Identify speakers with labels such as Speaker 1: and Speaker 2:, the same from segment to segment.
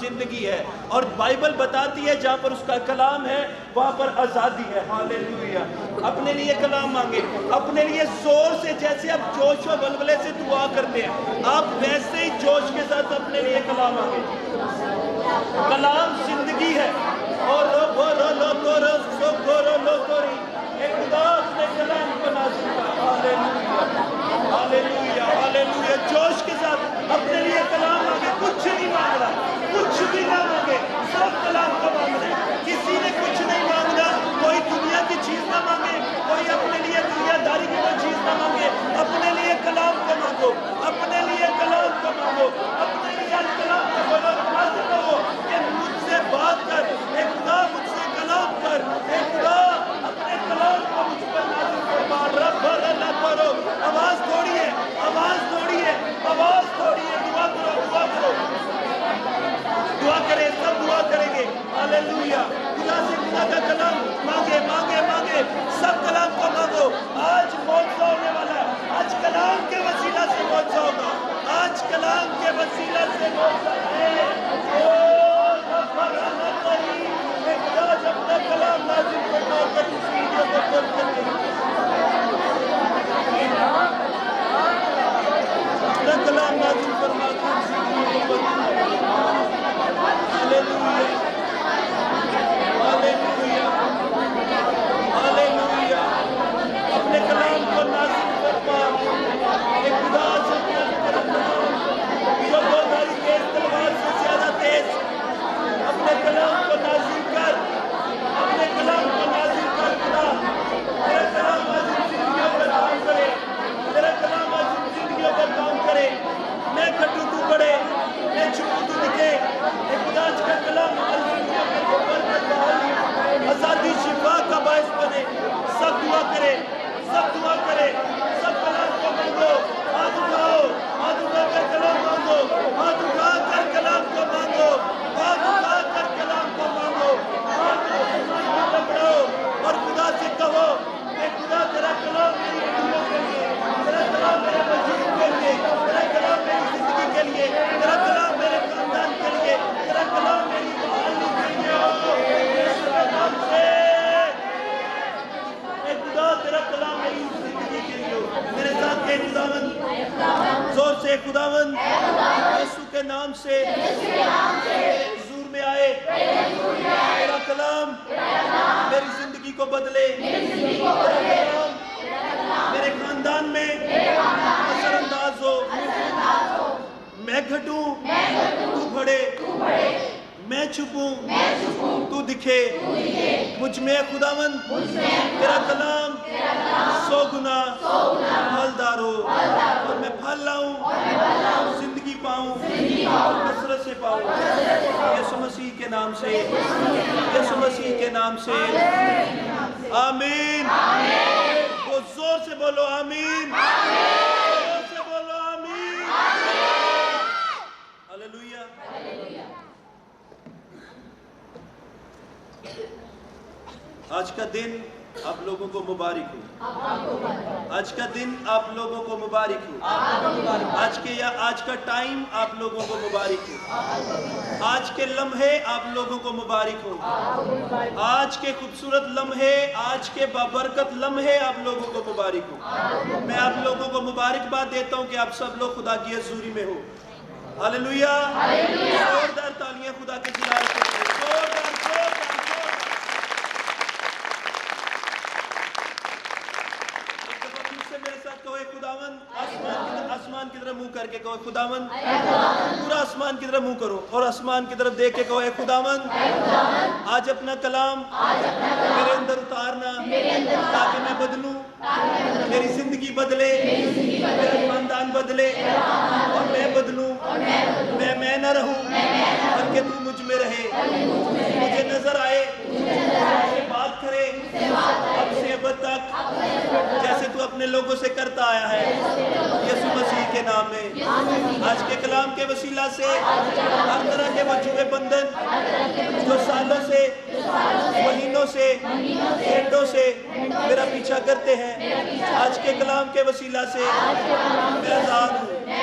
Speaker 1: زندگی ہے، اور بائبل بتاتی ہے جہاں پر اس کا کلام ہے وہاں پر آزادی ہے۔ ہاللیلویہ۔ اپنے لیے کلام مانگے، اپنے لیے زور سے، جیسے آپ جوش و ولولے سے دعا کرتے ہیں، آپ ویسے ہی جوش کے ساتھ اپنے لیے کلام مانگے۔ کلام زندگی ہے، اور خدا اپنے کلام کو نازل کر۔ ہاللیلویہ، ہاللیلویہ۔ جوش کے ساتھ اپنے لیے کلام مانگے، کچھ نہیں مانگنا، کچھ بھی نہ مانگے، صرف کلام کو مانگنا ہے۔ کسی نے کچھ نہیں مانگنا، کوئی دنیا کی چیز نہ مانگے، کوئی اپنے لیے دنیا داری کی کوئی چیز نہ مانگے، اپنے لیے کلام کو مانگو، اپنے لیے کلام کو مانگو، اپنے لیے کلام کو بولو، حاضر رہو کہ مجھ سے بات کر، اے خدا مجھ سے کلام کر، اے خدا اپنے کلام کو مجھ پر نازل فرما۔ رب اللہ کرو، آواز توڑیے، آواز توڑیے، آواز توڑیے، دعا کرو، دعا کرو، دعا کرے، سب دعا کریں گے۔ ہاللیلویہ۔ خدا سے خدا کا کلام مانگے، مانگے، مانگے، سب کلام کو مانگو۔ آج معجزہ ہونے والا ہے، آج کلام کے وسیلہ سے معجزہ ہوگا، آج کلام کے وسیلہ سے معجزہ ہے۔ خدا جب تک کلام نازل فرما کر اس ویڈیو کو پر کرے، اپنا کلام نازل فرما کر اس ویڈیو کو پر کرے۔ ہاللیلویہ، ہاللیلویہ، ہاللیلویہ۔ اپنے کلام کو نازل فرما، اے خدا جب تک تیرا کلام جو دو دھاری تیز تلوار سے زیادہ تیز، اپنے کلام کو نازل کر، اپنے کلام کو نازل کر۔ خدا تیرا کلام آج ان زندگیوں پر کام کرے، تیرا کلام آج ان زندگیوں پر کام کرے۔ میں کٹوں تو بڑھے، میں چھپوں تو دکھے، اے خدا آج کا کلام ہماری زندگیوں پر برکت بحالی، آزادی، شفا کا باعث بنے۔ سب دعا کرے، سب دعا کرے، سب کلام کو مانگو، ہاتھ اٹھاؤ، ہاتھ اٹھا کر کلام مانگو، ہاتھ اٹھا کر کلام کو مانگو، ہاتھ اٹھا کر کلام کو مانگو، ہاتھ پکڑو اور خدا سے کہو کہ خدا تیرا کلام میری دنیا کے لیے، تیرا کلام میرے وجود کے لیے، تیرا کلام میری زندگی کے لیے، تیرا کلام میرے خاندان کے لیے، تیرا کلام میری بحالی کے لیے ہو، یسوع کے نام سے۔ اے خدا تیرا کلام میری زندگی کے لیے ہو۔ میرے ساتھ کہ خداوند، زور سے خداوند، یسوع کے نام سے حضور میں آئے، تیرا کلام میری زندگی کو بدلے، تیرا کلام میرے خاندان میں اثر انداز ہو۔ میں گھٹوں تو بڑھے، میں چھپوں تو دکھے، مجھ میں خداوند تیرا کلام 100 گنا پھلدار ہو، اور میں پھل لاؤں، زندگی پاؤں، اور کثرت سے پاؤں، یسوع مسیح کے نام سے، یسوع مسیح کے نام سے، آمین۔ وہ زور سے بولو آمین، زور سے بولو آمین۔ ہاللیلویہ۔ آج کا دن آپ لوگوں کو مبارک ہو، آج کا دن آپ لوگوں کو مبارک ہو، آج کا ٹائم آپ لوگوں کو مبارک ہو، آج کے لمحے آپ لوگوں کو مبارک ہو، آج کے خوبصورت لمحے، آج کے بابرکت لمحے آپ لوگوں کو مبارک ہو۔ میں آپ لوگوں کو مبارکباد دیتا ہوں کہ آپ سب لوگ خدا کی حضوری میں ہو۔ ہاللیلویہ۔ زوردار تالیاں خدا کے جلال کے لیے، زوردار، زوردار، آسمان کی طرف منہ کر کے کہو خداوند، پورا آسمان کی طرف منہ کرو اور آسمان کی طرف دیکھ کے کہو اے خداوند، آج اپنا کلام میرے اندر اتارنا تاکہ میں بدلوں، میری زندگی بدلے، میرا خاندان بدلے، اور میں بدلوں، میں نہ رہوں بلکہ تو مجھ میں رہے، مجھے نظر آئے، مجھے بات کرے اب سے ابد تک جیسے تو اپنے لوگوں سے کرتا آیا ہے، یسوع مسیح کے نام میں۔ آج کے کلام کے وسیلہ سے ہر طرح کے وجوہ بندھن جو سالوں سے، مہینوں سے، گھنٹوں سے میرا پیچھا کرتے ہیں، آج کے کلام کے وسیلہ سے میں آزاد ہوں، میں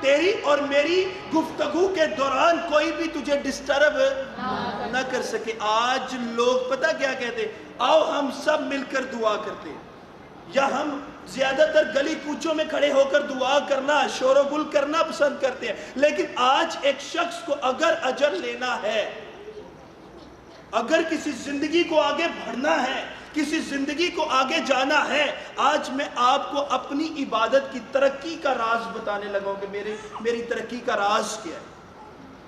Speaker 1: تیری اور میری گفتگو کے دوران کوئی بھی تجھے ڈسٹرب نہ کر سکے. آج لوگ پتہ کیا کہتے ہیں؟ آؤ ہم سب مل کر دعا کرتے ہیں. یا ہم زیادہ تر گلی کوچوں میں کھڑے ہو کر دعا کرنا، شور و گل کرنا پسند کرتے ہیں. لیکن آج ایک شخص کو اگر اجر لینا ہے، اگر کسی زندگی کو آگے بڑھنا ہے، کسی زندگی کو آگے جانا ہے، آج میں آپ کو اپنی عبادت کی ترقی کا راز بتانے لگا ہوں کہ میری ترقی کا راز کیا ہے،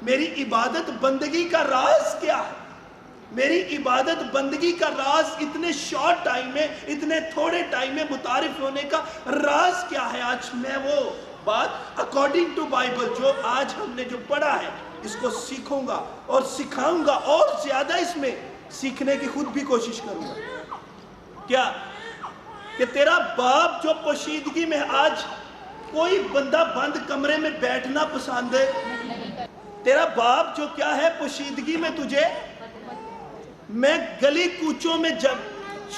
Speaker 1: میری عبادت بندگی کا راز کیا ہے. میری عبادت بندگی کا راز اتنے شارٹ ٹائم میں، اتنے تھوڑے ٹائم میں متعارف ہونے کا راز کیا ہے. آج میں وہ بات اکارڈنگ ٹو بائبل جو آج ہم نے جو پڑھا ہے اس کو سیکھوں گا اور سکھاؤں گا، اور زیادہ اس میں سیکھنے کی خود بھی کوشش کروں گا. کیا کہ تیرا باپ جو پوشیدگی میں، آج کوئی بندہ بند کمرے میں بیٹھنا پسند ہے؟ تیرا باپ جو کیا ہے پوشیدگی میں تجھے، میں گلی کوچوں میں جب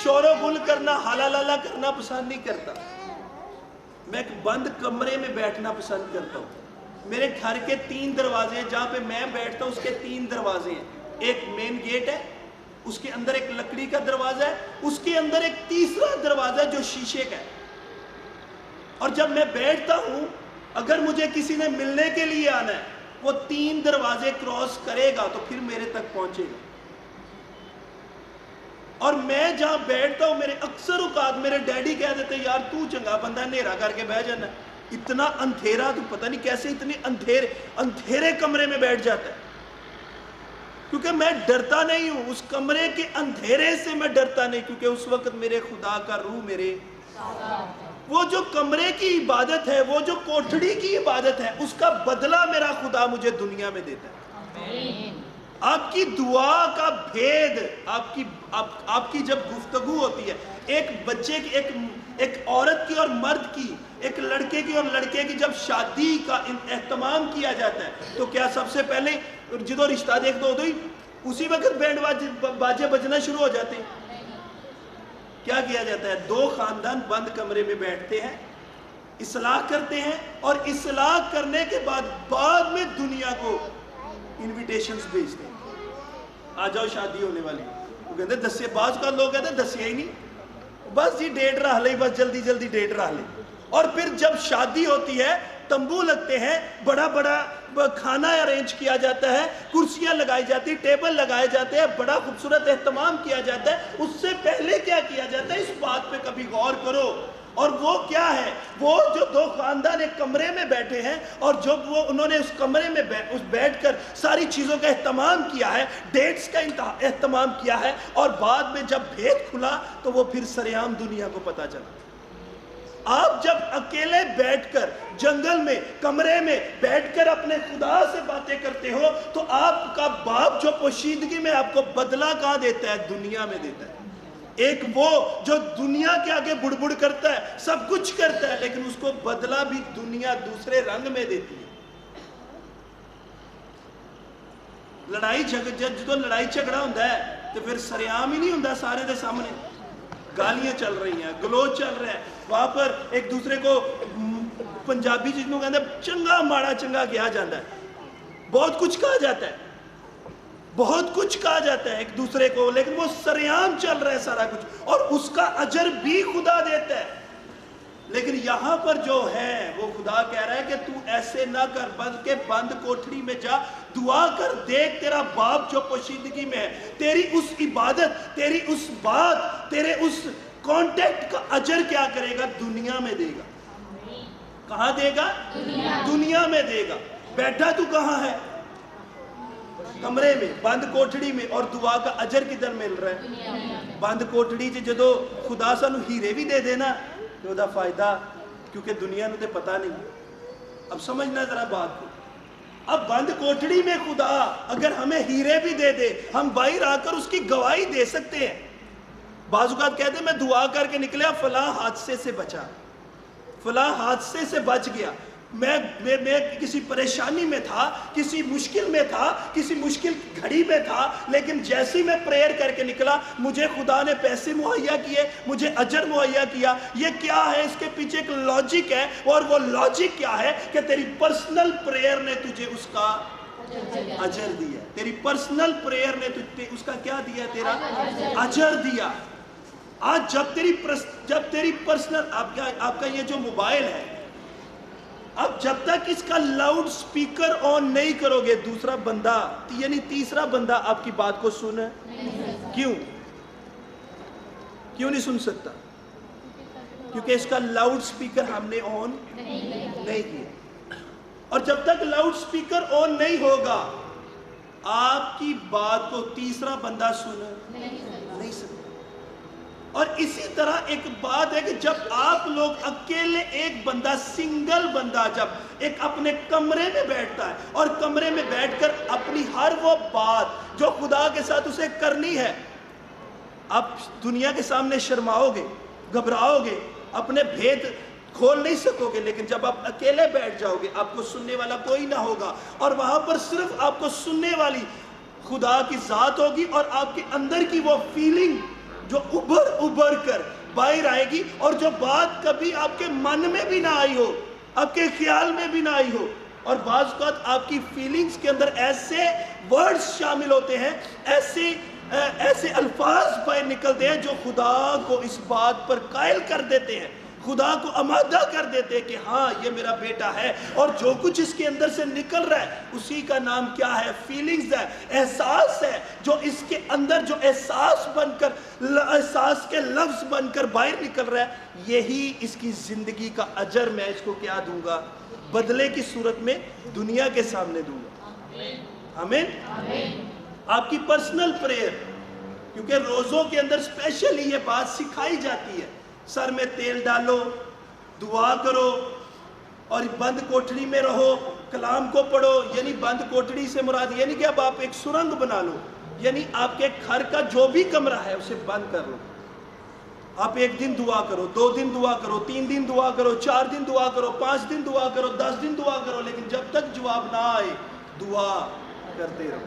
Speaker 1: شور و گل کرنا، ہالا لالا کرنا پسند نہیں کرتا. میں ایک بند کمرے میں بیٹھنا پسند کرتا ہوں. میرے گھر کے 3 دروازے ہیں، جہاں پہ میں بیٹھتا ہوں اس کے 3 دروازے ہیں. ایک مین گیٹ ہے، اس کے اندر ایک لکڑی کا دروازہ ہے، اس کے اندر ایک تیسرا دروازہ ہے جو شیشے کا ہے. اور جب میں بیٹھتا ہوں، اگر مجھے کسی نے ملنے کے لیے آنا ہے، وہ 3 دروازے کراس کرے گا تو پھر میرے تک پہنچے گا. اور میں جہاں بیٹھتا ہوں، میرے اکثر اوقات میرے ڈیڈی کہہ دیتے یار تو چنگا بندہ نیرا کر کے بیٹھ جانا. اتنا اندھیرا، تو پتہ نہیں کیسے اتنے اندھیرے کمرے میں بیٹھ جاتا ہے. کیونکہ میں ڈرتا نہیں ہوں اس کمرے کے اندھیرے سے، میں ڈرتا نہیں، کیونکہ اس وقت میرے خدا کا روح میرے، وہ جو کمرے کی عبادت ہے، وہ جو کوٹھڑی کی عبادت ہے، اس کا بدلہ میرا خدا مجھے دنیا میں دیتا ہے. آپ کی دعا کا بھید، آپ کی جب گفتگو ہوتی ہے، ایک بچے کی، ایک عورت کی اور مرد کی، ایک لڑکے کی اور لڑکے کی جب شادی کا اہتمام کیا جاتا ہے تو کیا سب سے پہلے جدو رشتہ دیکھ دو ہی اسی وقت بینڈ باجے بجنا شروع ہو جاتے ہیں؟ کیا کیا جاتا ہے؟ 2 خاندان بند کمرے میں بیٹھتے ہیں، اصلاح کرتے ہیں، اور اصلاح کرنے کے بعد میں دنیا کو انویٹیشنز بھیجتے ہیں. آ جاؤ شادی ہونے والی. وہ کہتے ہیں دسے، بعض کا لوگ کہتے ہیں دسیا ہی نہیں، بس جی ڈیٹ رہ لے، بس جلدی جلدی ڈیٹ رہ لے. اور پھر جب شادی ہوتی ہے، تمبو لگتے ہیں، بڑا کھانا ارینج کیا جاتا ہے، کرسیاں لگائی جاتی، ٹیبل لگائے جاتے ہیں، بڑا خوبصورت اہتمام کیا جاتا ہے. اس سے پہلے کیا کیا جاتا ہے؟ اس بات پہ کبھی غور کرو. اور وہ کیا ہے؟ وہ جو 2 خاندان ایک کمرے میں بیٹھے ہیں، اور جب انہوں نے اس کمرے میں بیٹھ کر ساری چیزوں کا اہتمام کیا ہے، ڈیٹس کا اہتمام کیا ہے، اور بعد میں جب بھید کھلا تو وہ پھر سریعام دنیا کو پتا چلا. آپ جب اکیلے بیٹھ کر جنگل میں کمرے میں بیٹھ کر اپنے خدا سے باتیں کرتے ہو تو آپ کا باپ جو پوشیدگی میں آپ کو بدلہ کہاں دیتا ہے؟ دنیا میں دیتا ہے. ایک وہ جو دنیا کے آگے بڑبڑ کرتا ہے، سب کچھ کرتا ہے، لیکن اس کو بدلہ بھی دنیا دوسرے رنگ میں دیتی ہے. جدو لڑائی جھگڑا ہوتا ہے تو پھر سریعام ہی نہیں ہوتا، سارے دے سامنے گالیاں چل رہی ہیں، گلوچ چل رہا ہے. وہاں پر ایک دوسرے کو پنجابی جس کو کہتے ہیں چنگا ماڑا چنگا کیا جاتا ہے، بہت کچھ کہا جاتا ہے، بہت کچھ کہا جاتا ہے ایک دوسرے کو، لیکن وہ سریعام چل رہا ہے سارا کچھ، اور اس کا اجر بھی خدا دیتا ہے. لیکن یہاں پر جو ہے وہ خدا کہہ رہا ہے کہ تو ایسے نہ کر، بلکہ بند کوٹھڑی میں جا، دعا کر، دیکھ تیرا باپ جو پوشیدگی میں ہے، تیری اس عبادت، تیری اس بات، تیرے اس کانٹیکٹ کا اجر کیا کرے گا؟ دنیا میں دے گا. کہاں دے گا؟ دنیا میں دے گا. بیٹھا تو کہاں ہے؟ کمرے میں، بند کوٹھڑی میں، اور دعا کا اجر کدھر مل رہا ہے؟ بند کوٹھڑی جدو خدا سانو ہیرے بھی دے دینا تو دا فائدہ، کیونکہ دنیا نو تے پتہ نہیں. اب سمجھنا ذرا بات کو. اب بند کوٹھڑی میں خدا اگر ہمیں ہیرے بھی دے دے، ہم باہر آ کر اس کی گواہی دے سکتے ہیں. بعض اوقات کہتے ہیں میں دعا کر کے نکلیا، فلاں حادثے سے بچا، فلاں حادثے سے بچ گیا. میں کسی پریشانی میں تھا، کسی مشکل میں تھا، کسی مشکل گھڑی میں تھا، لیکن جیسے میں پریئر کر کے نکلا مجھے خدا نے پیسے مہیا کیے، مجھے اجر مہیا کیا۔ یہ کیا ہے؟ اس کے پیچھے ایک لاجک ہے، اور وہ لاجک کیا ہے کہ تیری پرسنل پریئر نے تجھے اس کا اجر دیا۔ تیری پرسنل پریئر نے تجھے اس کا کیا دیا؟ تیرا اجر دیا۔ آج جب تیری پرسنل آپ کا یہ جو موبائل ہے، اب جب تک اس کا لاؤڈ سپیکر آن نہیں کرو گے، دوسرا بندہ یعنی تیسرا بندہ آپ کی بات کو سنے؟ کیوں نہیں سن سکتا؟ کیونکہ اس کا لاؤڈ سپیکر ہم نے آن نہیں کیا۔ اور جب تک لاؤڈ سپیکر آن نہیں ہوگا، آپ کی بات کو تیسرا بندہ سنے نہیں سکتا۔ اور اسی طرح ایک بات ہے کہ جب آپ لوگ اکیلے، ایک بندہ، سنگل بندہ جب ایک اپنے کمرے میں بیٹھتا ہے اور کمرے میں بیٹھ کر اپنی ہر وہ بات جو خدا کے ساتھ اسے کرنی ہے، آپ دنیا کے سامنے شرماؤ گے، گھبراؤ گے، اپنے بھید کھول نہیں سکو گے، لیکن جب آپ اکیلے بیٹھ جاؤ گے، آپ کو سننے والا کوئی نہ ہوگا، اور وہاں پر صرف آپ کو سننے والی خدا کی ذات ہوگی، اور آپ کے اندر کی وہ فیلنگ جو ابھر کر باہر آئے گی، اور جو بات کبھی آپ کے من میں بھی نہ آئی ہو، آپ کے خیال میں بھی نہ آئی ہو۔ اور بعض اوقات آپ کی فیلنگز کے اندر ایسے ورڈز شامل ہوتے ہیں، ایسے الفاظ باہر نکلتے ہیں جو خدا کو اس بات پر قائل کر دیتے ہیں، خدا کو آمادہ کر دیتے ہیں کہ ہاں یہ میرا بیٹا ہے، اور جو کچھ اس کے اندر سے نکل رہا ہے اسی کا نام کیا ہے؟ فیلنگز ہے، احساس ہے، جو اس کے اندر جو احساس بن کر، احساس کے لفظ بن کر باہر نکل رہا ہے، یہی اس کی زندگی کا اجر میں اس کو کیا دوں گا؟ بدلے کی صورت میں دنیا کے سامنے دوں گا۔ آمین۔ آپ کی پرسنل پریئر، کیونکہ روزوں کے اندر اسپیشلی یہ بات سکھائی جاتی ہے، سر میں تیل ڈالو، دعا کرو، اور بند کوٹڑی میں رہو، کلام کو پڑھو۔ یعنی بند کوٹڑی سے مراد یعنی کہ اب آپ ایک سرنگ بنا لو، یعنی آپ کے گھر کا جو بھی کمرہ ہے اسے بند کر لو۔ آپ 1 دن دعا کرو، 2 دن دعا کرو، 3 دن دعا کرو، 4 دن دعا کرو، 5 دن دعا کرو، 10 دن دعا کرو، لیکن جب تک جواب نہ آئے دعا کرتے رہو۔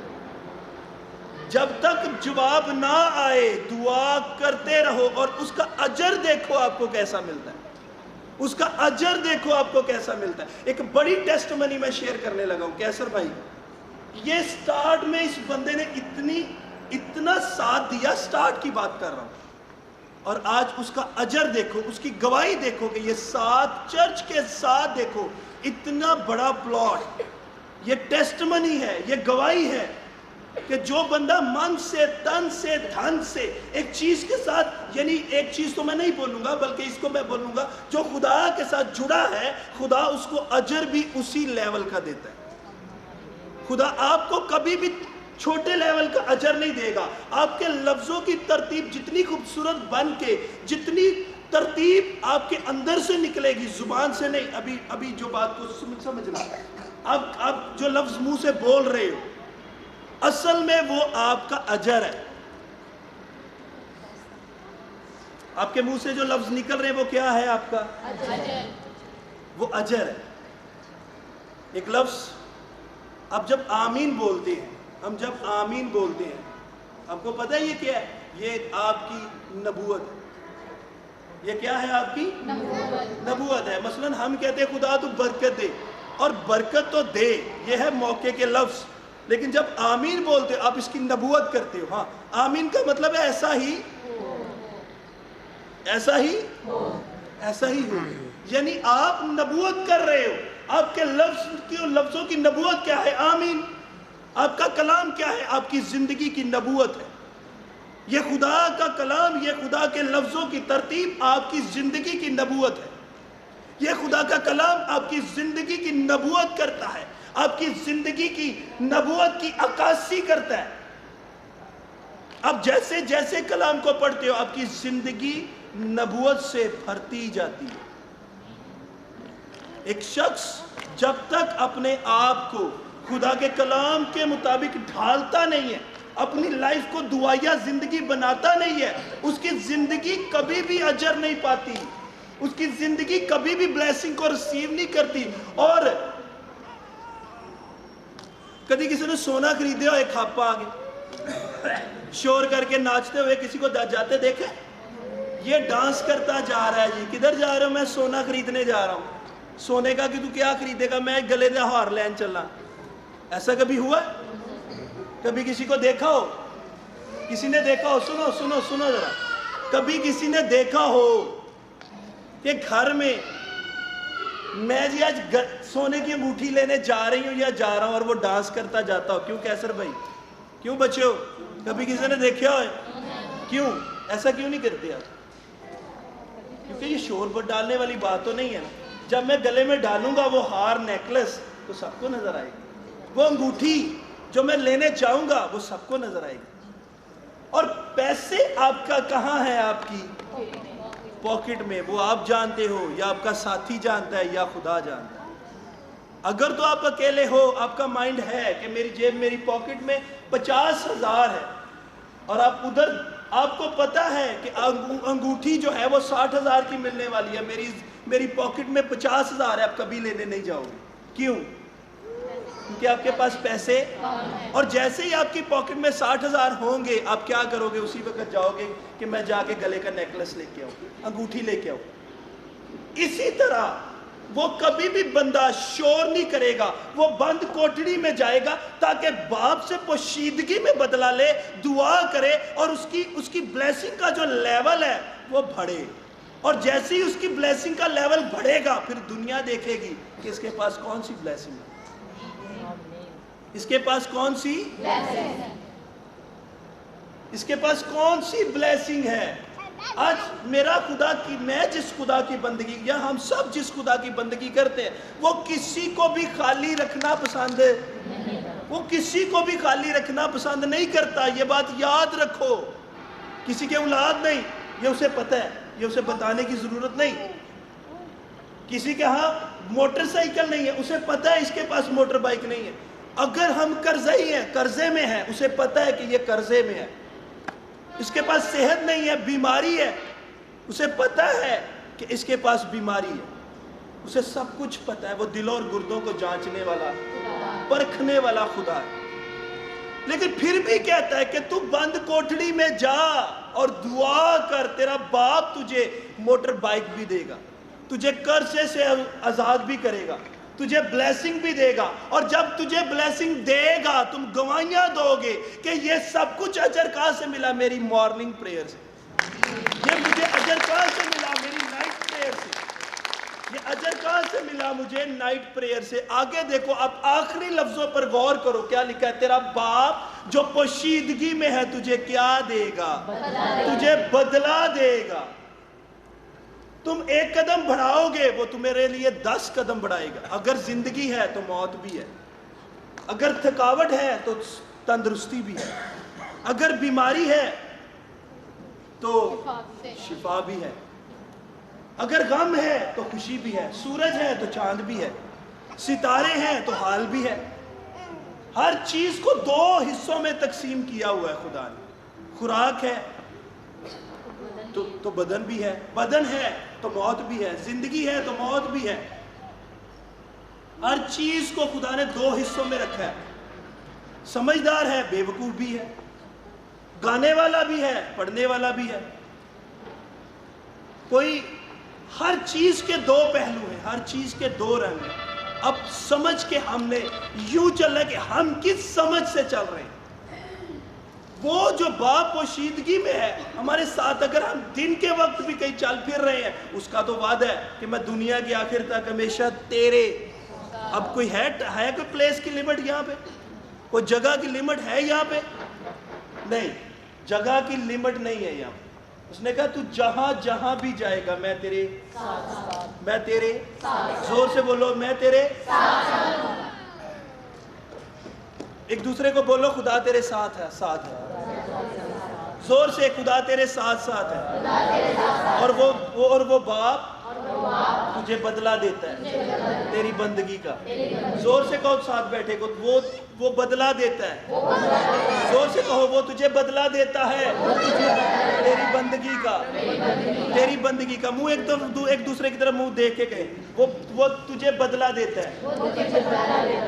Speaker 1: جب تک جواب نہ آئے دعا کرتے رہو، اور اس کا اجر دیکھو آپ کو کیسا ملتا ہے، اس کا اجر دیکھو آپ کو کیسا ملتا ہے۔ ایک بڑی ٹیسٹمنی میں شیئر کرنے لگا ہوں، کیسر بھائی، یہ سٹارٹ میں اس بندے نے اتنا ساتھ دیا، سٹارٹ کی بات کر رہا ہوں، اور آج اس کا اجر دیکھو، اس کی گواہی دیکھو کہ یہ ساتھ چرچ کے ساتھ دیکھو، اتنا بڑا پلاٹ، یہ ٹیسٹمنی ہے، یہ گواہی ہے کہ جو بندہ من سے، تن سے، دھن سے ایک چیز کے ساتھ، یعنی ایک چیز تو میں نہیں بولوں گا بلکہ اس کو میں بولوں گا، جو خدا کے ساتھ جڑا ہے، خدا اس کو اجر بھی اسی لیول کا دیتا ہے۔ خدا آپ کو کبھی بھی چھوٹے لیول کا اجر نہیں دے گا۔ آپ کے لفظوں کی ترتیب جتنی خوبصورت بن کے، جتنی ترتیب آپ کے اندر سے نکلے گی، زبان سے نہیں، ابھی جو بات کو سمجھنا، آپ جو لفظ منہ سے بول رہے ہو، اصل میں وہ آپ کا اجر ہے۔ آپ کے منہ سے جو لفظ نکل رہے ہیں وہ کیا ہے؟ آپ کا وہ اجر ہے۔ ایک لفظ، اب جب آمین بولتے ہیں، ہم جب آمین بولتے ہیں، آپ کو پتہ ہے یہ کیا ہے؟ یہ آپ کی نبوت ہے۔ یہ کیا ہے؟ آپ کی نبوت ہے۔ مثلا ہم کہتے ہیں خدا تو برکت دے، اور برکت تو دے، یہ ہے موقع کے لفظ، لیکن جب آمین بولتے ہو آپ اس کی نبوت کرتے ہو۔ ہاں، آمین کا مطلب ہے ایسا ہی ہو، یعنی آپ نبوت کر رہے ہو۔ آپ کے لفظوں کی نبوت کیا ہے؟ آمین۔ آپ کا کلام کیا ہے؟ آپ کی زندگی کی نبوت ہے۔ یہ خدا کا کلام، یہ خدا کے لفظوں کی ترتیب آپ کی زندگی کی نبوت ہے۔ یہ خدا کا کلام آپ کی زندگی کی نبوت کرتا ہے، آپ کی زندگی کی نبوت کی عکاسی کرتا ہے۔ اب جیسے جیسے کلام کو پڑھتے ہو آپ کی زندگی نبوت سے بھرتی جاتی ہے۔ ایک شخص جب تک اپنے آپ کو خدا کے کلام کے مطابق ڈھالتا نہیں ہے، اپنی لائف کو دعائیہ زندگی بناتا نہیں ہے، اس کی زندگی کبھی بھی اجر نہیں پاتی۔ اس کی زندگی کبھی بھی بلیسنگ کو ریسیو نہیں کرتی. اور کبھی کسی نے سونا خریدے ہو ایک کھاپا آگے شور کر کے ناچتے ہوئے کسی کو جاتے دیکھے؟ یہ ڈانس کرتا جا رہا ہے جی. کدھر جا رہا ہوں؟ میں سونا خریدنے جا رہا ہوں. سونے کا کہ تو کیا خریدے گا؟ میں گلے دے ہار لین چلنا. ایسا کبھی ہوا ہے؟ کبھی کسی کو دیکھا ہو؟ کسی نے دیکھا ہو؟ سنو سنو سنو ذرا. کبھی کسی نے دیکھا ہو کہ گھر میں میں جی آج سونے کی انگوٹھی لینے جا رہی ہوں یا جا رہا ہوں اور وہ ڈانس کرتا جاتا ہو؟ کیوں کیسر بھائی؟ کیوں بچے ہو؟ کبھی کسی نے دیکھا ہو؟ کیوں ایسا کیوں نہیں کرتے آپ؟ کیونکہ یہ شور پر ڈالنے والی بات تو نہیں ہے نا. جب میں گلے میں ڈالوں گا وہ ہار نیکلس تو سب کو نظر آئے گی. وہ انگوٹھی جو میں لینے چاہوں گا وہ سب کو نظر آئے گی. اور پیسے آپ کا کہاں ہے؟ آپ کی پاکٹ میں. وہ آپ جانتے ہو یا آپ کا ساتھی جانتا ہے یا خدا جانتا ہے؟ اگر تو آپ اکیلے ہو, آپ کا مائنڈ ہے کہ میری جیب میری پاکٹ میں 50,000 ہے اور آپ ادھر آپ کو پتا ہے کہ انگوٹھی جو ہے وہ 60,000 کی ملنے والی ہے, میری پاکٹ میں 50,000 ہے, آپ کبھی لینے نہیں جاؤ گے. کیوں؟ کیونکہ آپ کے پاس پیسے, اور جیسے ہی آپ کی پاکٹ میں 60,000 ہوں گے آپ کیا کرو گے؟ اسی وقت جاؤ گے کہ میں جا کے گلے کا نیکلس لے کے آؤں, انگوٹھی لے کے آؤں. اسی طرح وہ کبھی بھی بندہ شور نہیں کرے گا, وہ بند کوٹڑی میں جائے گا تاکہ باپ سے پوشیدگی میں بدلہ لے, دعا کرے اور اس کی بلیسنگ کا جو لیول ہے وہ بڑھے. اور جیسے ہی اس کی بلیسنگ کا لیول بڑھے گا پھر دنیا دیکھے گی کہ اس کے پاس کون سی بلیسنگ ہے, اس کے پاس کون سی بلیسنگ ہے, اس کے پاس کون سی بلیسنگ ہے. آج میرا خدا کی, میں جس خدا کی بندگی یا ہم سب جس خدا کی بندگی کرتے ہیں وہ کسی کو بھی خالی رکھنا پسند ہے, وہ کسی کو بھی خالی رکھنا پسند نہیں کرتا. یہ بات یاد رکھو. کسی کے اولاد نہیں, یہ اسے پتہ ہے, یہ اسے بتانے کی ضرورت نہیں. کسی کے ہاں موٹر سائیکل نہیں ہے, اسے پتہ ہے اس کے پاس موٹر بائک نہیں ہے. اگر ہم قرضئی ہیں, قرضے میں ہیں, اسے پتہ ہے کہ یہ قرضے میں ہے. اس کے پاس صحت نہیں ہے, بیماری ہے, اسے پتہ ہے کہ اس کے پاس بیماری ہے. اسے سب کچھ پتہ ہے. وہ دل اور گردوں کو جانچنے والا, پرکھنے والا خدا ہے. لیکن پھر بھی کہتا ہے کہ تو بند کوٹڑی میں جا اور دعا کر, تیرا باپ تجھے موٹر بائک بھی دے گا, تجھے قرضے سے آزاد بھی کرے گا, تجھے بلیسنگ بھی دے گا. اور جب تجھے بلیسنگ دے گا تم گواہیاں دو گے کہ یہ سب کچھ اجر کہاں سے ملا؟ میری مارننگ پریئر سے. یہ مجھے اجر کہاں سے ملا؟ میری نائٹ پریئر سے. یہ اجر کہاں سے ملا مجھے؟ نائٹ پریئر سے. آگے دیکھو, اب آخری لفظوں پر غور کرو, کیا لکھا ہے؟ تیرا باپ جو پوشیدگی میں ہے تجھے کیا دے گا؟ تجھے بدلہ دے گا. تم ایک قدم بڑھاؤ گے وہ تمہارے لیے 10 قدم بڑھائے گا. اگر زندگی ہے تو موت بھی ہے, اگر تھکاوٹ ہے تو تندرستی بھی ہے, اگر بیماری ہے تو شفا بھی ہے, اگر غم ہے تو خوشی بھی ہے, سورج ہے تو چاند بھی ہے, ستارے ہیں تو حال بھی ہے. ہر چیز کو 2 حصوں میں تقسیم کیا ہوا ہے خدا نے. خوراک ہے تو بدن بھی ہے, بدن ہے تو موت بھی ہے, زندگی ہے تو موت بھی ہے. ہر چیز کو خدا نے 2 حصوں میں رکھا ہے. سمجھدار ہے, بے وقوف بھی ہے, گانے والا بھی ہے, پڑھنے والا بھی ہے. کوئی ہر چیز کے 2 پہلو ہیں, ہر چیز کے 2 رنگ ہیں. اب سمجھ کے ہم نے یوں چلنا کہ ہم کس سمجھ سے چل رہے ہیں. وہ جو باپ پوشیدگی میں ہے ہمارے ساتھ, اگر ہم دن کے وقت بھی کہیں چل پھر رہے ہیں, اس کا تو وعدہ ہے کہ میں دنیا کے آخر تک ہمیشہ تیرے. اب کوئی ہے کوئی پلیس کی لیمٹ یہاں پہ؟ کوئی جگہ کی لیمٹ ہے یہاں پہ؟ نہیں, جگہ کی لیمٹ نہیں ہے یہاں پہ. اس نے کہا تو جہاں جہاں بھی جائے گا میں تیرے زور سے بولو, میں تیرے. ایک دوسرے کو بولو, خدا تیرے ساتھ ہے, ساتھ ہے. زور سے, خدا تیرے ساتھ ہے. اور وہ باپ تجھے بدلہ دیتا ہے تیری بندگی کا. زور سے کہو, ساتھ بیٹھے کو, وہ بدلہ دیتا ہے. زور سے کہو, وہ تجھے بدلہ دیتا ہے تیری بندگی کا، تیری بندگی کا۔ منہ ایک دوسرے کی طرف منہ دیکھ کے کہیں، وہ تجھے بدلہ دیتا ہے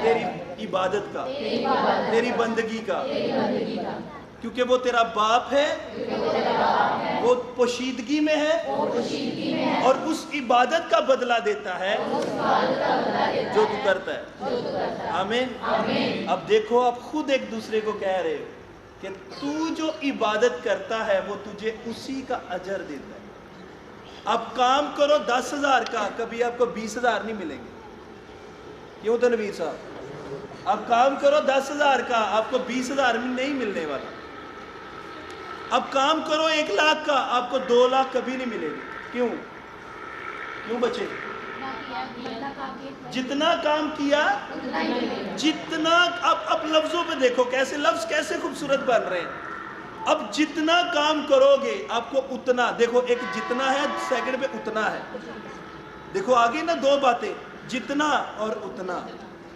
Speaker 1: تیری عبادت کا، تیری بندگی کا، کیونکہ وہ تیرا باپ ہے، وہ پوشیدگی میں ہے اور اس عبادت کا بدلہ دیتا ہے جو تو کرتا ہے۔ آمین۔ اب دیکھو، آپ خود ایک دوسرے کو کہہ رہے ہو کہ تو جو عبادت کرتا ہے وہ تجھے اسی کا اجر دیتا ہے۔ اب کام کرو 10,000 کا، کبھی آپ کو 20,000 نہیں ملیں گے، کیوں تنویر صاحب؟ اب کام کرو 10,000 کا، آپ کو 20,000 نہیں ملنے والا۔ اب کام کرو 1,00,000 کا، آپ کو 2,00,000 کبھی نہیں ملے گی۔ کیوں بچے؟ جتنا کام کیا جتنا، اب لفظوں پہ دیکھو کیسے لفظ کیسے خوبصورت بن رہے ہیں۔ اب جتنا کام کرو گے آپ کو اتنا، دیکھو ایک جتنا ہے، سیکنڈ پہ اتنا ہے، دیکھو آگے نا دو باتیں، جتنا اور اتنا۔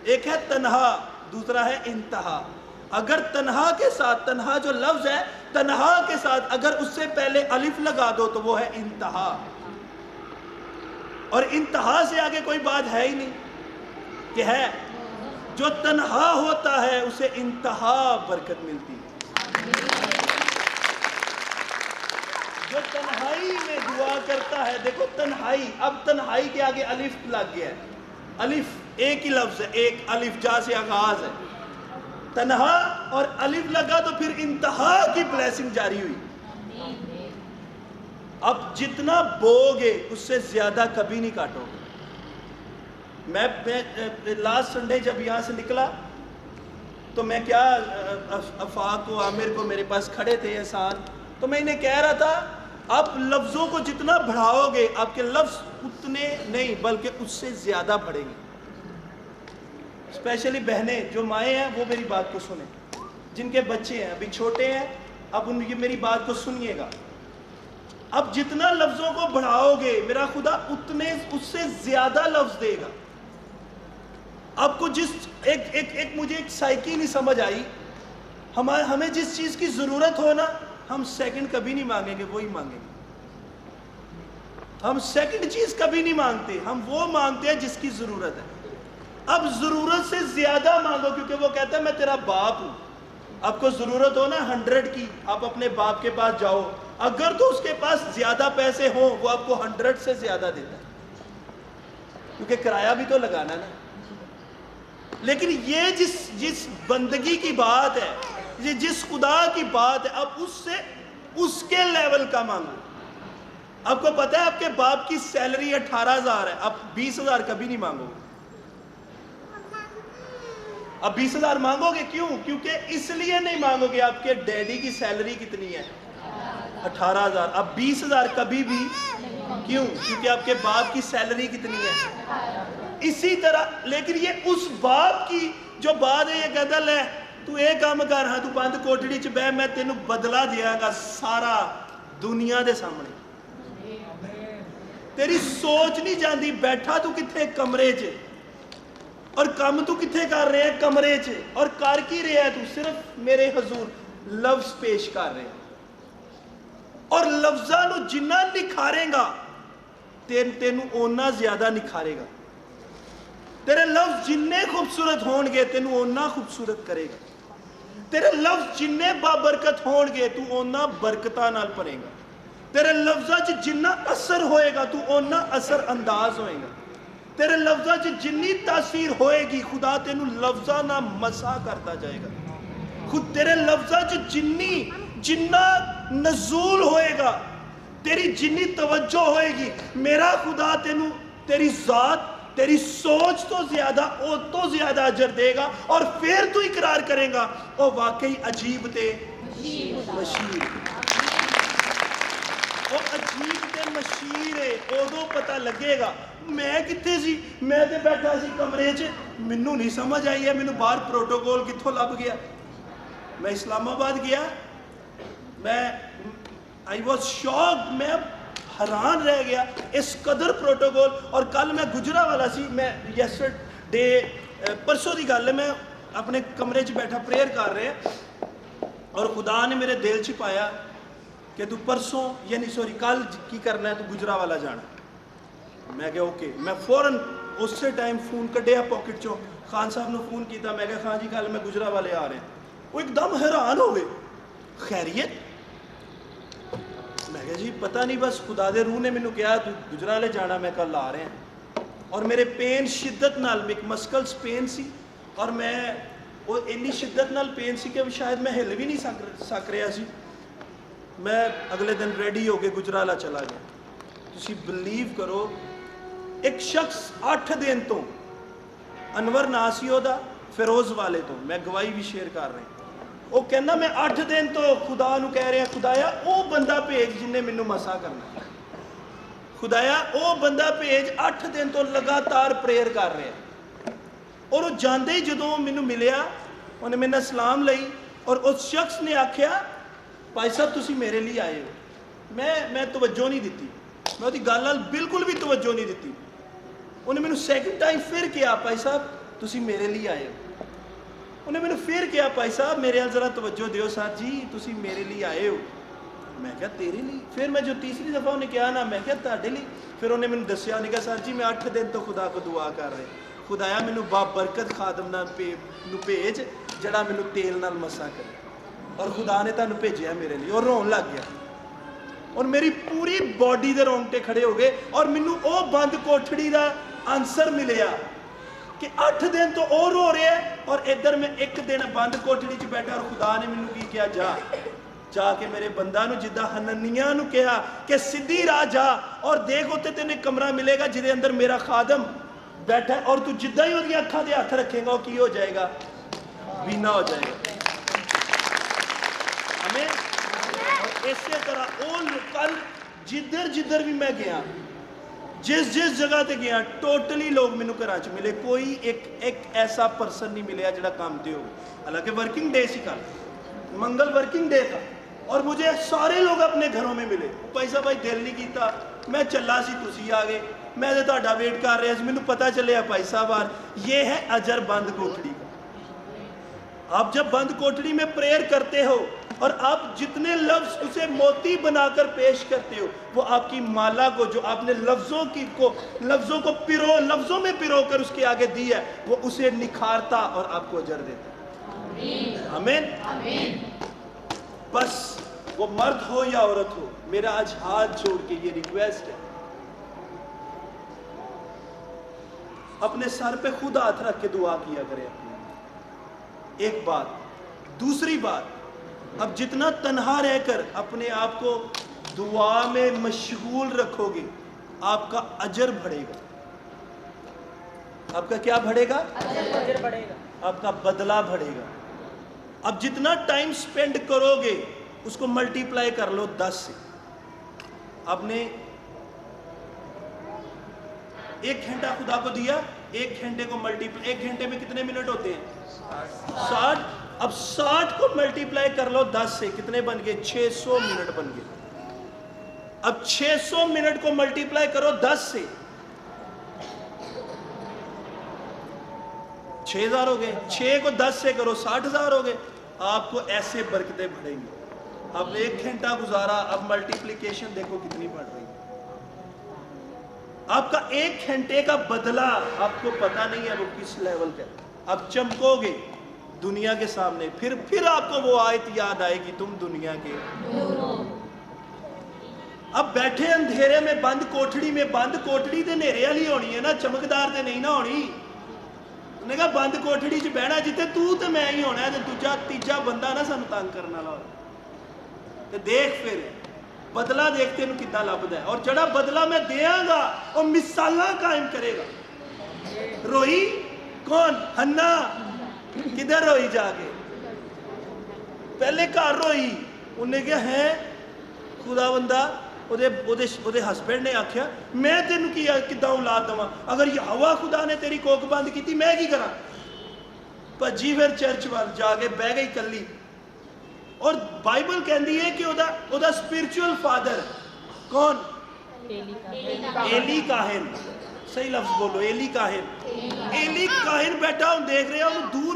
Speaker 1: ایک ہے تنہا، دوسرا ہے انتہا۔ اگر تنہا کے ساتھ، تنہا جو لفظ ہے، تنہا کے ساتھ اگر اس سے پہلے الف لگا دو تو وہ ہے انتہا، اور انتہا سے آگے کوئی بات ہے ہی نہیں کہ ہے۔ جو تنہا ہوتا ہے اسے انتہا برکت ملتی ہے۔ جو تنہائی میں دعا کرتا ہے، دیکھو تنہائی، اب تنہائی کے آگے الف لگ گیا ہے، الف ایک ہی لفظ ہے، ایک الف جا سے آغاز ہے، تنہا اور الف لگا تو پھر انتہا کی بلیسنگ جاری ہوئی۔ اب جتنا بوگے اس سے زیادہ کبھی نہیں کاٹو گے۔ میں لاسٹ سنڈے جب یہاں سے نکلا تو میں کیا، افاق کو، عامر کو میرے پاس کھڑے تھے، احسان، تو میں انہیں کہہ رہا تھا آپ لفظوں کو جتنا بڑھاؤ گے آپ کے لفظ اتنے نہیں بلکہ اس سے زیادہ بڑھیں گے۔ اسپیشلی بہنیں جو مائیں ہیں وہ میری بات کو سنیں، جن کے بچے ہیں ابھی چھوٹے ہیں، اب ان کی میری بات کو سنیے گا۔ اب جتنا لفظوں کو بڑھاؤ گے میرا خدا اتنے اس سے زیادہ لفظ دے گا آپ کو۔ مجھے ایک سائیکی نہیں سمجھ آئی، ہمیں جس چیز کی ضرورت ہو نا، ہم سیکنڈ کبھی نہیں مانگیں گے، وہی مانگیں گے۔ ہم سیکنڈ چیز کبھی نہیں مانگتے، ہم وہ مانگتے ہیں جس کی ضرورت ہے۔ اب ضرورت سے زیادہ مانگو، کیونکہ وہ کہتا ہے میں تیرا باپ ہوں۔ آپ کو ضرورت ہو نا 100 کی، آپ اپنے باپ کے پاس جاؤ، اگر تو اس کے پاس زیادہ پیسے ہوں وہ آپ کو 100 سے زیادہ دیتا ہے، کیونکہ کرایہ بھی تو لگانا نا۔ لیکن یہ جس بندگی کی بات ہے، یہ جس خدا کی بات ہے، اب اس کے لیول کا مانگو۔ آپ کو پتہ ہے آپ کے باپ کی سیلری 18,000 ہے، آپ 20,000 کبھی نہیں مانگو گے۔ اب 20,000 مانگو گے کیوں؟ کیونکہ اس لیے نہیں مانگو گے آپ کے ڈیڈی کی سیلری کتنی ہے، 18,000۔ اب 20,000 کبھی بھی کیوں؟ کیونکہ آپ کے باپ کی سیلری کتنی ہے، اسی طرح۔ لیکن یہ اس باپ کی جو بات ہے، یہ کہتا ہے تو ایک کام کر، ہاں تو بند کوٹڑی چ بہ، میں تینوں بدلہ دیا گا سارا دنیا دے سامنے۔ تیری سوچ نہیں جاندی، بیٹھا تو کتنے کمرے چ، اور کم تو کتنے کر رہے ہیں کمرے چ، اور کر کی رہے ہے تو صرف میرے حضور لفظ پیش کر رہے ہیں، اور لفظاں نو جنہ نکھارے گا تینوں اونا زیادہ نکھارے گا۔ تیرے لفظ جننے خوبصورت ہون گے تینوں اونا خوبصورت کرے گا۔ تیرے لفظ جننے بابرکت ہون گے تو اونا برکتاں نال بھرے گا۔ تیرے لفظاں چ جنہ اثر ہوئے گا تو اونا اثر انداز ہوئے گا۔ تیرے لفظاں چ جنی تاثیر ہوئے گی خدا تینوں لفظاں نہ مسا کرتا جائے گا۔ خود تیرے لفظاں چ جنہ نزول ہوئے گا، تیری جنی توجہ ہوئے گی، میرا خدا تینوں تیری ذات، تیری سوچ تو زیادہ اجر دے گا، اور پھر تو اقرار کرے گا او واقعی عجیب تے مشیر۔ وہ عجیب تے مشیر ہے، ادو پتہ لگے گا میں کتنے سی، میں تے بیٹھا سی کمرے چ، مینوں نہیں سمجھ آئی ہے مینوں باہر پروٹوکول کتھوں لب گیا۔ میں اسلام آباد گیا، I was shocked، میں حیران رہ گیا اس قدر پروٹوکول۔ اور کل میں گجرا والا سی، میں یسٹرڈے پرسوں دی گل ہے، میں اپنے کمرے چ بیٹھا پریئر کر رہے ہیں، اور خدا نے میرے دل چ پایا کہ تو پرسوں یعنی سوری کل کی کرنا ہے، تو گجرا والا جانا. میں کہا اوکے. میں فوراً اسی ٹائم فون کڈیا پاکٹ چوں، خان صاحب نے فون کیتا. میں کہا خان جی کل میں گجرا والے آ رہے ہیں. وہ ایک دم حیران ہو گئے. خیریت؟ میں کہا جی پتہ نہیں، بس خدا دے روح نے مینوں کہا تو گجرا والے جانا، میں کل آ رہے ہیں. اور میرے پین شدت نال ایک مسکلز پین سی، اور میں وہ اتنی شدت نال پین سی کہ شاید میں ہل بھی نہیں سک رہا سی. میں اگلے دن ریڈی ہو کے گجرالہ چلا گیا. تسی بلیو کرو ایک شخص 8 دن تو انور ناسیو دا فیروز والے تو میں گواہی بھی شیئر کر رہے ہیں. وہ کہنا میں 8 دن تو خدا نو کہہ رہا خدایا او بندہ بھیج جن نے مینوں مسا کرنا. خدایا او بندہ بھیج. 8 دن تو لگاتار پریئر کر رہے ہیں. اور وہ جاندے ہی جدوں مینوں ملیا انہیں میرے سلام لئی اور اس شخص نے آکھیا بھائی صاحب تسی میرے لیے آئے ہو. میں توجہ نہیں دیتی. میں وہ گل نال بالکل بھی توجہ نہیں دیتی. انہیں مینوں سیکنڈ ٹائم پھر کیا بھائی صاحب تسی میرے لیے آئے ہو. انہیں مینوں پھر کیا بھائی صاحب میرے ال ذرا توجہ دیو سر جی تسی میرے لیے آئے ہو. میں کہا تیرے لیے. پھر میں جو تیسری دفعہ انہیں کہا نا میں کہا تاڑے لیے. پھر انہیں مینوں دسیا. انہیں کہا سر جی میں 8 دن تو خدا کو دعا کر رہے خدایا مینوں بابرکت خادم نو بھیج جڑا مینوں تیل نال مسا کرے. اور خدا نے تانوں بھیجیا میرے لیے. اور رون لگ گیا اور میری پوری باڈی دے رونگٹے کھڑے ہو گئے. اور مینوں او بند کوٹھڑی دا آنسر ملیا کہ 8 دن تو اور رو رہے ہیں اور ادھر میں 1 دن بند کوٹھڑی چ بیٹھا. اور خدا نے مینوں کی کیا جا کے میرے بندہ نو جدہ حننیہ نو کہا کہ سدھی راہ جا اور دیکھ ہوتے تینے کمرہ ملے گا جدے اندر میرا خادم بیٹھا ہے اور تو جدہ ہی ہوتی اکھاں دے ہاتھ رکھے گا وہ کی ہو جائے گا بینا ہو جائے گا. ہمیں اور اسی طرح اون کل جدھر بھی میں گیا جس جگہ تے گیا ٹوٹلی لوگ مینوں گھراں چ ملے. کوئی ایک ایسا پرسن نہیں ملیا جڑا کام تے ہو. حالانکہ ورکنگ ڈے سی کل منگل ورکنگ ڈے تھا اور مجھے سارے لوگ اپنے گھروں میں ملے. پیسہ بھائی دل نہیں کیتا میں چلا سی تسی آ گئے. میں تو تہاڈا ویٹ کر رہا سی. مینوں پتہ چلیا بھائی صاحب یہ ہے اجر بند کوٹڑی کا. آپ جب بند کوٹڑی میں پریئر کرتے ہو اور آپ جتنے لفظ اسے موتی بنا کر پیش کرتے ہو وہ آپ کی مالا کو جو آپ نے لفظوں میں پیرو کر اس کے آگے دی ہے وہ اسے نکھارتا اور آپ کو اجر دیتا. آمین. بس وہ مرد ہو یا عورت ہو میرا آج ہاتھ جوڑ کے یہ ریکویسٹ ہے اپنے سر پہ خود ہاتھ رکھ کے دعا کیا کرے. ایک بات. دوسری بات اب جتنا تنہا رہ کر اپنے آپ کو دعا میں مشغول رکھو گے آپ کا اجر بڑھے گا. آپ کا کیا بڑھے گا؟ اجر بڑھے گا. آپ کا بدلہ بڑھے گا. اب جتنا ٹائم سپینڈ کرو گے اس کو ملٹی پلائی کر لو 10 سے. آپ نے 1 گھنٹہ خدا کو دیا 1 گھنٹے کو ملٹی پلائی 1 گھنٹے میں کتنے منٹ ہوتے ہیں 60. اب 60 کو ملٹی پلائی کر لو 10 سے کتنے بن گئے 600 منٹ بن گئے. اب 600 منٹ کو ملٹی پلائی کرو 10 سے 6000 ہو گئے. 6 کو 10 سے کرو 60,000 ہو گئے. آپ کو ایسے برکتیں بڑھیں گی. اب 1 گھنٹہ گزارا اب ملٹیپلیکیشن دیکھو کتنی بڑھ رہی ہے. آپ کا 1 گھنٹے کا بدلہ آپ کو پتہ نہیں ہے وہ کس لیول کا. اب چمکو گے دنیا کے سامنے پھر آپ کو وہ آیت یاد آئے گی تم دنیا کے نور ہو. اب بیٹھے اندھیرے میں بند کوٹھڑی دے نیرے والی ہونی ہے نا چمکدار دے نہیں نہ ہونی. انہیں کہا بند کوٹھڑی چ بہنا جتے تو تے میں ہی ہونا ہے تیجا بندہ نہ سانو تنگ کرنا لا. دیکھ پھر بدلہ دیکھتے انہوں کتنا لبدا ہے. اور جڑا بدلہ میں دیاں گا اور مثالہ قائم کرے گا. روئی کون؟ ہنہ. کدھر روئی جا کے؟ پہلے گھر روئی. انہیں کہا ہے خدا بندہ وہ ہسبینڈ نے آکھیا میں تینوں کداں اولاد دواں اگر یہوہ خدا نے تیری کوک بند کی تھی میں کی کراں. بھجی پھر چرچ وال جا کے بہ گئی کلی. اور بائبل کہندی ہے کہ او دا اسپرچول فادر کون؟ ایلی کاہن. صحیح لفظ بولو ایلی کاہن. ایلی کاہن بیٹھا ہوں دیکھ رہے ہیں دور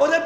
Speaker 1: ਉਹਦੇ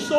Speaker 1: 100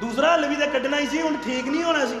Speaker 1: ਦੂਸਰਾ ਹਲ ਵੀ ਤਾਂ ਕੱਢਣਾ ਹੀ ਸੀ, ਹੁਣ ਠੀਕ ਨਹੀਂ ਹੋਣਾ ਸੀ।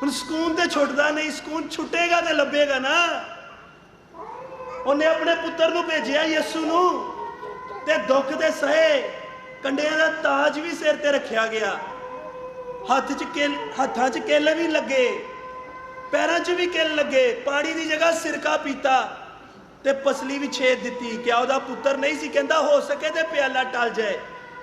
Speaker 1: ਹੁਣ ਸਕੂਨ ਤੇ ਛੁੱਟਦਾ ਨਹੀਂ, ਸਕੂਨ ਛੁੱਟੇਗਾ ਤੇ ਲੱਭੇਗਾ ਨਾ। ਉਹਨੇ ਆਪਣੇ ਪੁੱਤਰ ਨੂੰ ਭੇਜਿਆ ਯਿਸੂ ਨੂੰ, ਤੇ ਦੁੱਖ ਦੇ ਸਹੇ, ਕੰਡਿਆਂ ਦਾ ਤਾਜ ਵੀ ਸਿਰ ਤੇ ਰੱਖਿਆ ਗਿਆ, ਹੱਥਾਂ 'ਚ ਕਿੱਲ ਵੀ ਲੱਗੇ, ਪੈਰਾਂ 'ਚ ਵੀ ਕਿੱਲ ਲੱਗੇ, ਪਾਣੀ ਦੀ ਜਗ੍ਹਾ ਸਿਰਕਾ ਪੀਤਾ ਤੇ ਪਸਲੀ ਵੀ ਛੇਦ ਦਿੱਤੀ। ਕਿਆ ਉਹਦਾ ਪੁੱਤਰ ਨਹੀਂ ਸੀ ਕਹਿੰਦਾ ਹੋ ਸਕੇ ਤੇ ਪਿਆਲਾ ਟਲ ਜਾਏ,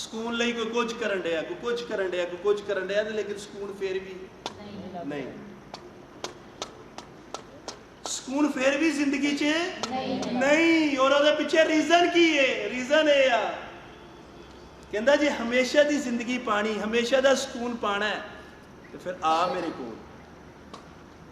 Speaker 1: ਸਕੂਨ ਲਈ ਕੋਈ ਕੁਝ ਕਰਨ ਡਿਆ, ਕੋਈ ਕੁਝ ਕਰਨ ਡਿਆ, ਕੋਈ ਕੁਝ ਕਰਨ ਡਿਆ, ਲੇਕਿਨ ਸਕੂਨ ਫੇਰ ਵੀ ਨਹੀਂ, ਸਕੂਨ ਫੇਰ ਵੀ ਜ਼ਿੰਦਗੀ 'ਚ ਨਹੀਂ। ਔਰ ਉਹਦੇ ਪਿੱਛੇ ਰੀਜ਼ਨ ਕੀ ਹੈ? ਰੀਜ਼ਨ ਇਹ ਆ, ਕਹਿੰਦਾ ਜੇ ਹਮੇਸ਼ਾ ਦੀ ਜ਼ਿੰਦਗੀ ਪਾਣੀ, ਹਮੇਸ਼ਾ ਦਾ ਸਕੂਨ ਪਾਣਾ ਹੈ ਤੇ ਫਿਰ ਆ ਮੇਰੇ ਕੋਲ।